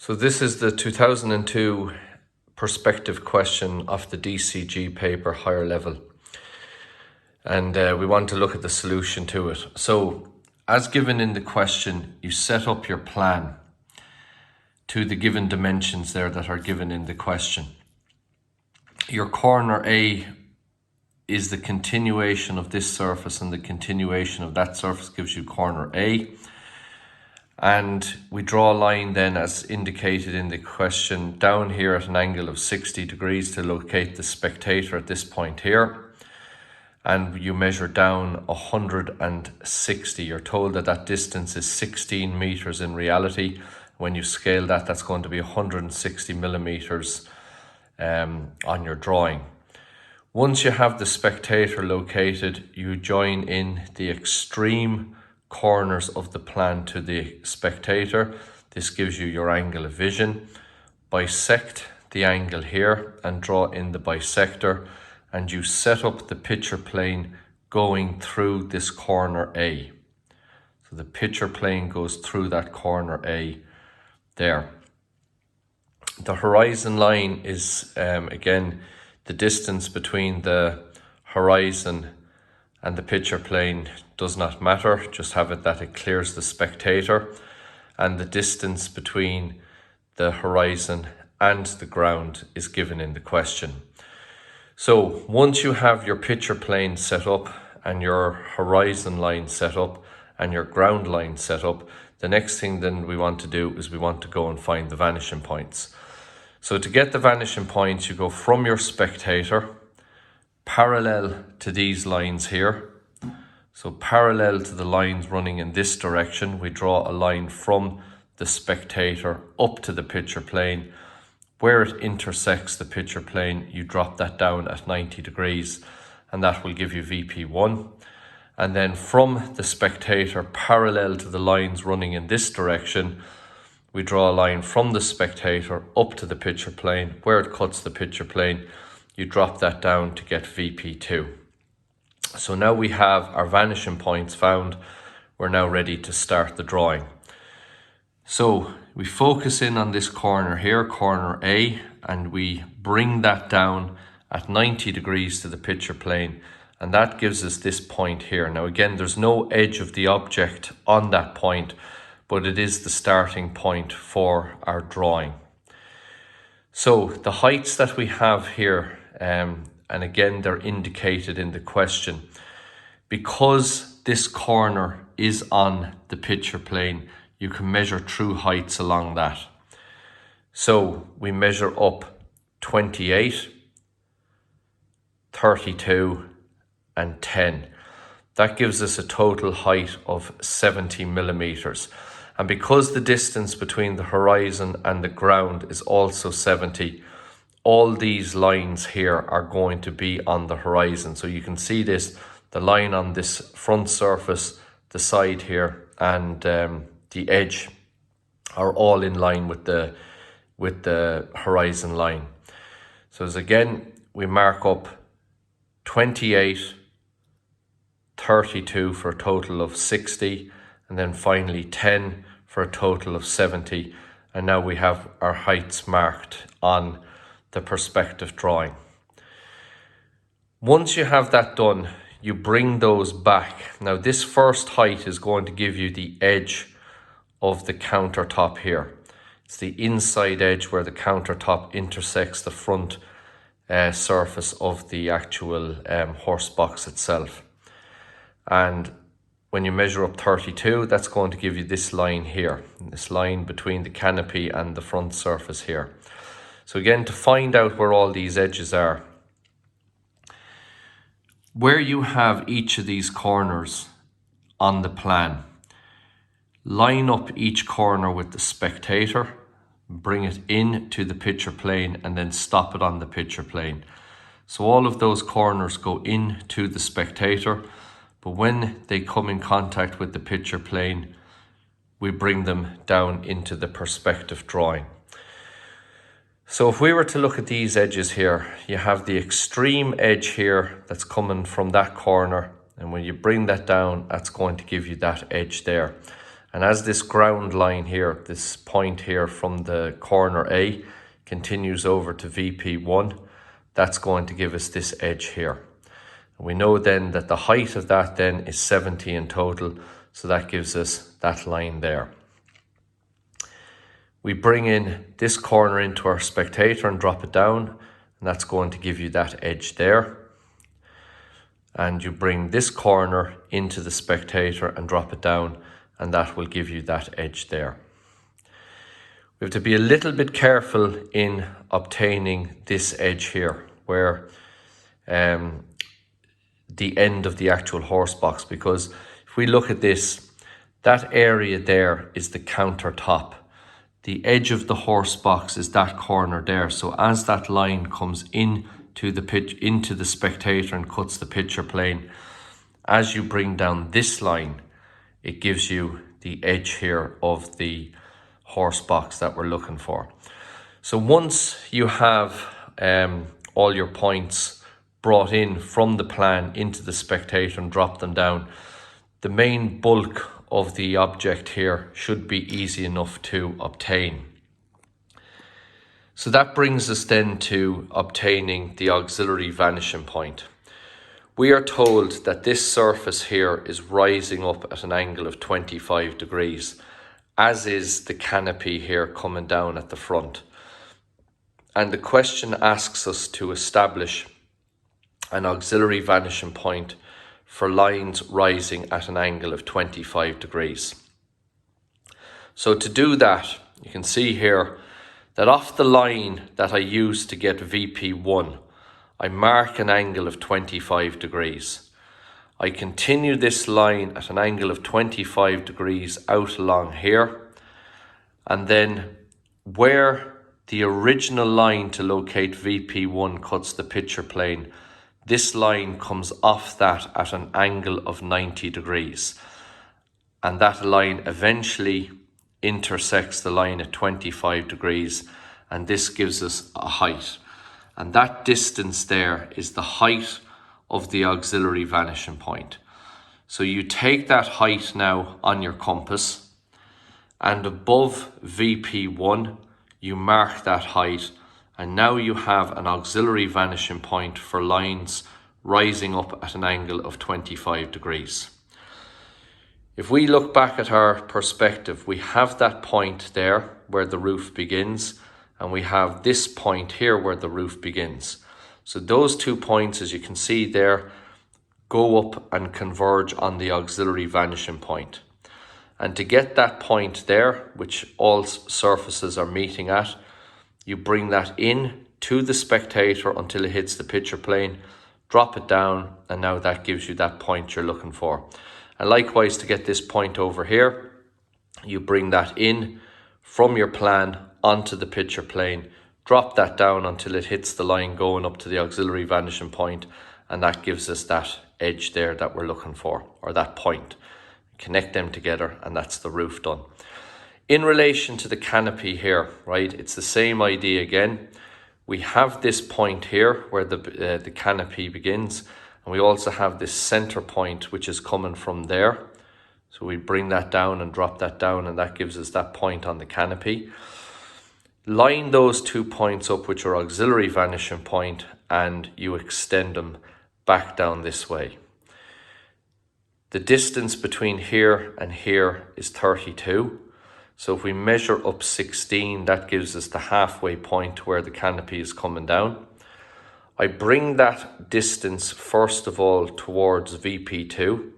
So this is the 2002 perspective question of the DCG paper, higher level. And we want to look at the solution to it. So as given in the question, you set up your plan to the given dimensions there that are given in the question. Your corner A is the continuation of this surface, and the continuation of that surface gives you corner A. And we draw a line then, as indicated in the question, down here at an angle of 60 degrees to locate the spectator at this point here. And you measure down 160. You're told that that distance is 16 meters in reality. When you scale that, that's going to be 160 millimeters on your drawing. Once you have the spectator located, you join in the extreme corners of the plan to the spectator. This gives you your angle of vision. Bisect the angle here and draw in the bisector, and you set up the picture plane going through this corner A. So the picture plane goes through that corner A there. The horizon line is again the distance between the horizon and the picture plane does not matter, just have it that it clears the spectator, and the distance between the horizon and the ground is given in the question. So once you have your picture plane set up and your horizon line set up and your ground line set up, the next thing then we want to do is we want to go and find the vanishing points. So to get the vanishing points, you go from your spectator parallel to these lines here. So parallel to the lines running in this direction, we draw a line from the spectator up to the picture plane. Where it intersects the picture plane, you drop that down at 90 degrees, and that will give you VP1. And then from the spectator parallel to the lines running in this direction, we draw a line from the spectator up to the picture plane. Where it cuts the picture plane, you drop that down to get VP2. So now we have our vanishing points found. We're now ready to start the drawing. So we focus in on this corner here, corner A, and we bring that down at 90 degrees to the picture plane, and that gives us this point here. Now again, there's no edge of the object on that point, but it is the starting point for our drawing. So the heights that we have here, and again they're indicated in the question, because this corner is on the picture plane, you can measure true heights along that. So we measure up 28, 32 and 10. That gives us a total height of 70 millimeters. And because the distance between the horizon and the ground is also 70, all these lines here are going to be on the horizon. So you can see this, the line on this front surface, the side here, and the edge are all in line with the horizon line. So as again, we mark up 28, 32 for a total of 60, and then finally 10 for a total of 70. And now we have our heights marked on the perspective drawing. Once you have that done, you bring those back. Now this first height is going to give you the edge of the countertop here. It's the inside edge where the countertop intersects the front surface of the actual horse box itself. And when you measure up 32, that's going to give you this line here, this line between the canopy and the front surface here. So again, to find out where all these edges are, where you have each of these corners on the plan, line up each corner with the spectator, bring it in to the picture plane, and then stop it on the picture plane. So all of those corners go into the spectator, but when they come in contact with the picture plane, we bring them down into the perspective drawing. So if we were to look at these edges here, you have the extreme edge here that's coming from that corner, and when you bring that down, that's going to give you that edge there. And as this ground line here, this point here from the corner A continues over to VP1, that's going to give us this edge here. And we know then that the height of that then is 70 in total, so that gives us that line there. We bring in this corner into our spectator and drop it down, and that's going to give you that edge there. And you bring this corner into the spectator and drop it down, and that will give you that edge there. We have to be a little bit careful in obtaining this edge here, where the end of the actual horse box, because if we look at this, that area there is the countertop. The edge of the horse box is that corner there. So as that line comes into the spectator and cuts the picture plane, as you bring down this line, it gives you the edge here of the horse box that we're looking for. So once you have all your points brought in from the plan into the spectator and drop them down, the main bulk of the object here should be easy enough to obtain. So that brings us then to obtaining the auxiliary vanishing point. We are told that this surface here is rising up at an angle of 25 degrees, as is the canopy here coming down at the front. And the question asks us to establish an auxiliary vanishing point for lines rising at an angle of 25 degrees. So to do that, you can see here that off the line that I used to get VP1, I mark an angle of 25 degrees. I continue this line at an angle of 25 degrees out along here, and then where the original line to locate VP1 cuts the picture plane, this line comes off that at an angle of 90 degrees. And that line eventually intersects the line at 25 degrees, and this gives us a height. And that distance there is the height of the auxiliary vanishing point. So you take that height now on your compass, and above VP1, you mark that height, and now you have an auxiliary vanishing point for lines rising up at an angle of 25 degrees. If we look back at our perspective, we have that point there where the roof begins, and we have this point here where the roof begins. So those 2 points, as you can see there, go up and converge on the auxiliary vanishing point. And to get that point there, which all surfaces are meeting at, you bring that in to the spectator until it hits the picture plane, drop it down, and now that gives you that point you're looking for. And likewise, to get this point over here, you bring that in from your plan onto the picture plane, drop that down until it hits the line going up to the auxiliary vanishing point, and that gives us that edge there that we're looking for, or that point. Connect them together, and that's the roof done. In relation to the canopy here, right, it's the same idea again. We have this point here where the canopy begins, and we also have this center point which is coming from there. So we bring that down and drop that down, and that gives us that point on the canopy. Line those 2 points up, which are auxiliary vanishing point, and you extend them back down this way. The distance between here and here is 32. So if we measure up 16, that gives us the halfway point where the canopy is coming down. I bring that distance first of all towards VP2.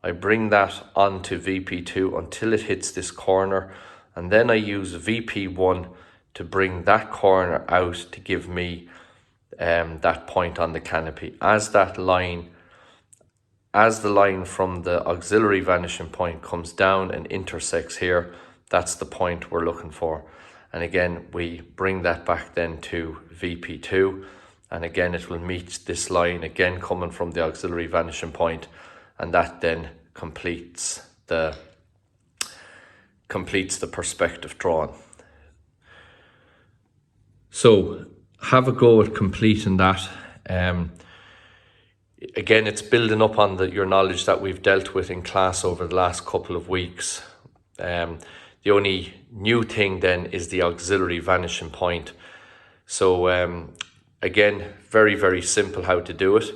I bring that onto VP2 until it hits this corner, and then I use VP1 to bring that corner out to give me that point on the canopy. As the line from the auxiliary vanishing point comes down and intersects here, that's the point we're looking for. And again, we bring that back then to VP2, and again it will meet this line again coming from the auxiliary vanishing point, and that then completes the perspective drawing. So have a go at completing that. Again, it's building up on your knowledge that we've dealt with in class over the last couple of weeks. The only new thing then is the auxiliary vanishing point. So again, very, very simple how to do it.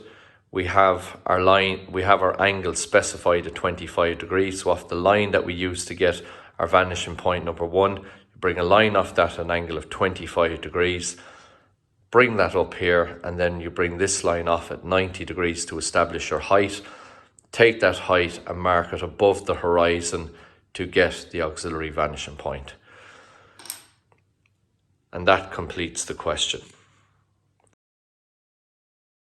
We have our line, we have our angle specified at 25 degrees. So off the line that we use to get our vanishing point number 1, you bring a line off that at an angle of 25 degrees, bring that up here, and then you bring this line off at 90 degrees to establish your height. Take that height and mark it above the horizon to get the auxiliary vanishing point. And that completes the question.